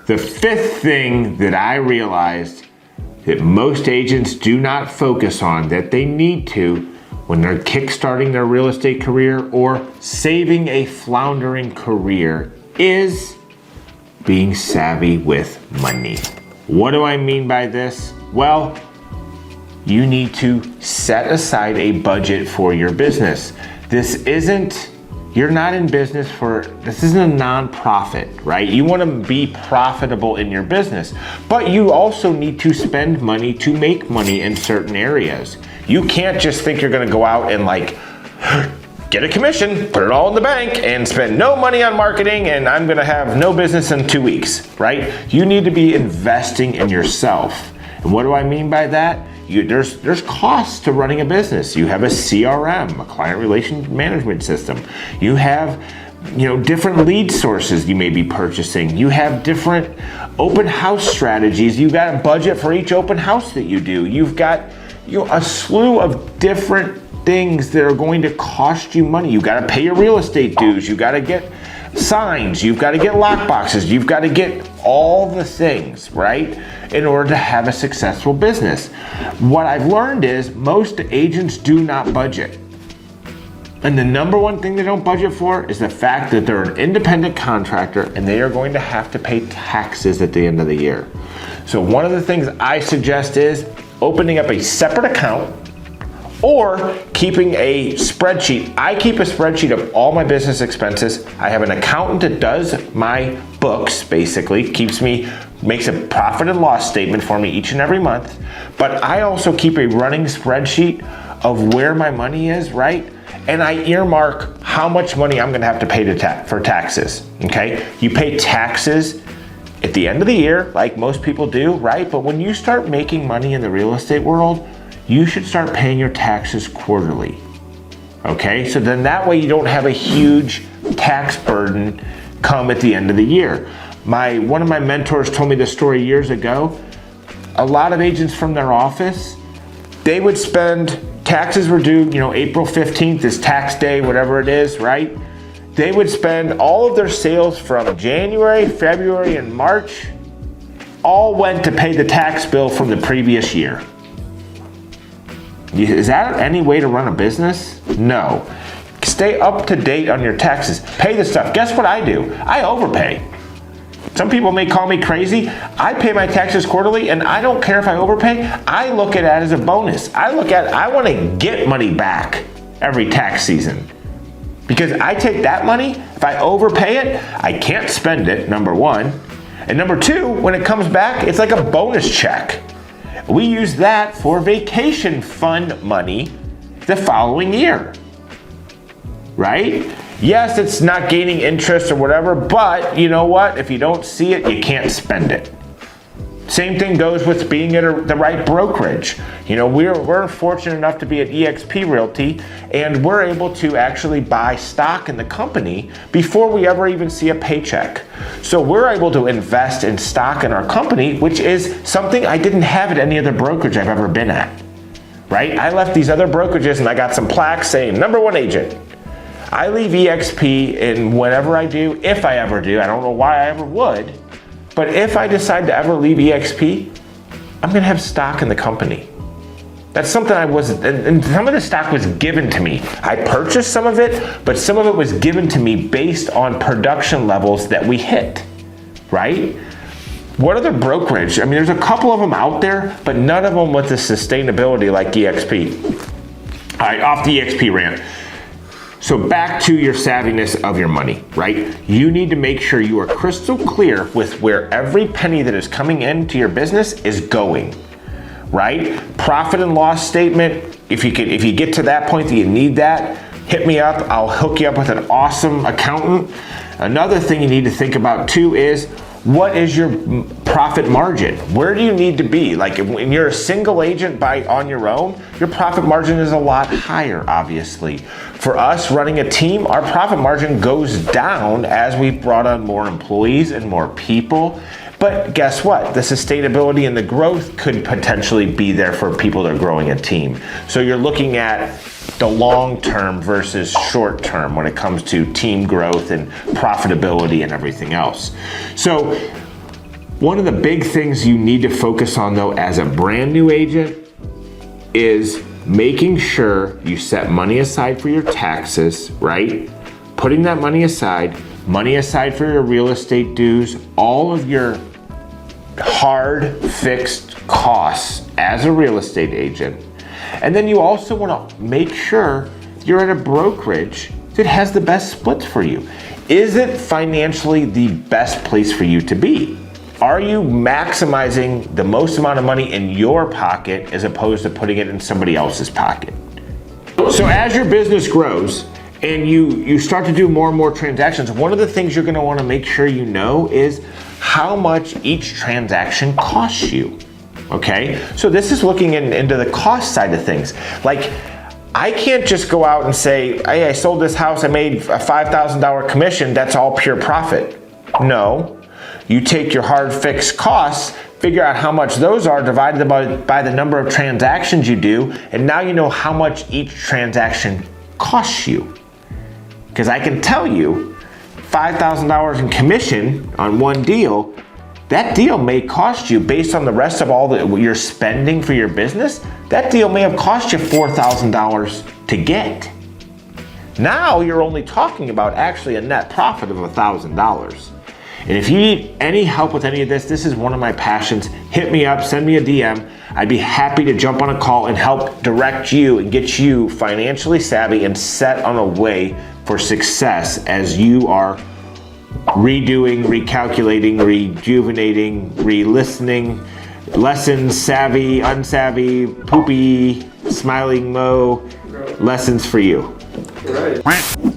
The fifth thing that I realized that most agents do not focus on that they need to when they're kickstarting their real estate career or saving a floundering career is being savvy with money. What do I mean by this? Well, you need to set aside a budget for your business. You're not in business this isn't a nonprofit, right? You want to be profitable in your business, but you also need to spend money to make money in certain areas. You can't just think you're going to go out and get a commission, put it all in the bank, and spend no money on marketing, and I'm going to have no business in 2 weeks, right? You need to be investing in yourself. And what do I mean by that? There's costs to running a business. You have a CRM, a client relation management system. You have different lead sources you may be purchasing. You have different open house strategies. You've got a budget for each open house that you do. You've got a slew of different things that are going to cost you money. You got to pay your real estate dues. You got to get signs. You've got to get lock boxes. You've got to get all the things, right, in order to have a successful business. What I've learned is most agents do not budget. And the number one thing they don't budget for is the fact that they're an independent contractor and they are going to have to pay taxes at the end of the year. So one of the things I suggest is opening up a separate account or keeping a spreadsheet. I keep a spreadsheet of all my business expenses. I have an accountant that does my books, basically, makes a profit and loss statement for me each and every month. But I also keep a running spreadsheet of where my money is, right? And I earmark how much money I'm gonna have to pay for taxes, okay? You pay taxes at the end of the year, like most people do, right? But when you start making money in the real estate world, you should start paying your taxes quarterly, okay? So then that way you don't have a huge tax burden come at the end of the year. One of my mentors told me this story years ago. A lot of agents from their office, they would spend, taxes were due, April 15th is tax day, whatever it is, right? They would spend all of their sales from January, February, and March, all went to pay the tax bill from the previous year. Is that any way to run a business? No. Stay up to date on your taxes. Pay the stuff. Guess what I do? I overpay. Some people may call me crazy. I pay my taxes quarterly, and I don't care if I overpay. I look at it as a bonus. I want to get money back every tax season. Because I take that money, if I overpay it, I can't spend it, number one. And number two, when it comes back, it's like a bonus check. We use that for vacation fund money the following year, right? Yes, it's not gaining interest or whatever, but you know what? If you don't see it, you can't spend it. Same thing goes with being at the right brokerage. We're fortunate enough to be at eXp Realty, and we're able to actually buy stock in the company before we ever even see a paycheck. So we're able to invest in stock in our company, which is something I didn't have at any other brokerage I've ever been at, right? I left these other brokerages and I got some plaques saying, #1 agent. I leave eXp, and whatever I do, if I ever do, I don't know why I ever would, but if I decide to ever leave eXp, I'm gonna have stock in the company. That's something and some of the stock was given to me. I purchased some of it, but some of it was given to me based on production levels that we hit, right? What other brokerage? I mean, there's a couple of them out there, but none of them with the sustainability like eXp. All right, off the eXp rant. So back to your savviness of your money, right? You need to make sure you are crystal clear with where every penny that is coming into your business is going, right? Profit and loss statement. If you get to that point that you need that, hit me up. I'll hook you up with an awesome accountant. Another thing you need to think about too is, what is your profit margin? Where do you need to be? Like when you're a single agent on your own, your profit margin is a lot higher, obviously. For us running a team, our profit margin goes down as we brought on more employees and more people. But guess what? The sustainability and the growth could potentially be there for people that are growing a team. So you're looking at the long term versus short term when it comes to team growth and profitability and everything else. So One of the big things you need to focus on though as a brand new agent is making sure you set money aside for your taxes, right? Putting that money aside for your real estate dues, all of your hard fixed costs as a real estate agent. And then you also want to make sure you're at a brokerage that has the best splits for you. Is it financially the best place for you to be? Are you maximizing the most amount of money in your pocket as opposed to putting it in somebody else's pocket? So as your business grows and you start to do more and more transactions, one of the things you're gonna wanna make sure you know is how much each transaction costs you, okay? So this is looking into the cost side of things. Like, I can't just go out and say, hey, I sold this house, I made a $5,000 commission, that's all pure profit. No. You take your hard fixed costs, figure out how much those are divided by the number of transactions you do, and now you know how much each transaction costs you. Because I can tell you, $5,000 in commission on one deal, that deal may cost you, based on the rest of all that you're spending for your business, that deal may have cost you $4,000 to get. Now you're only talking about actually a net profit of $1,000. And if you need any help with any of this, this is one of my passions. Hit me up, send me a DM. I'd be happy to jump on a call and help direct you and get you financially savvy and set on a way for success as you are redoing, recalculating, rejuvenating, re-listening, lessons, savvy, unsavvy, poopy, smiling mo, lessons for you. Right.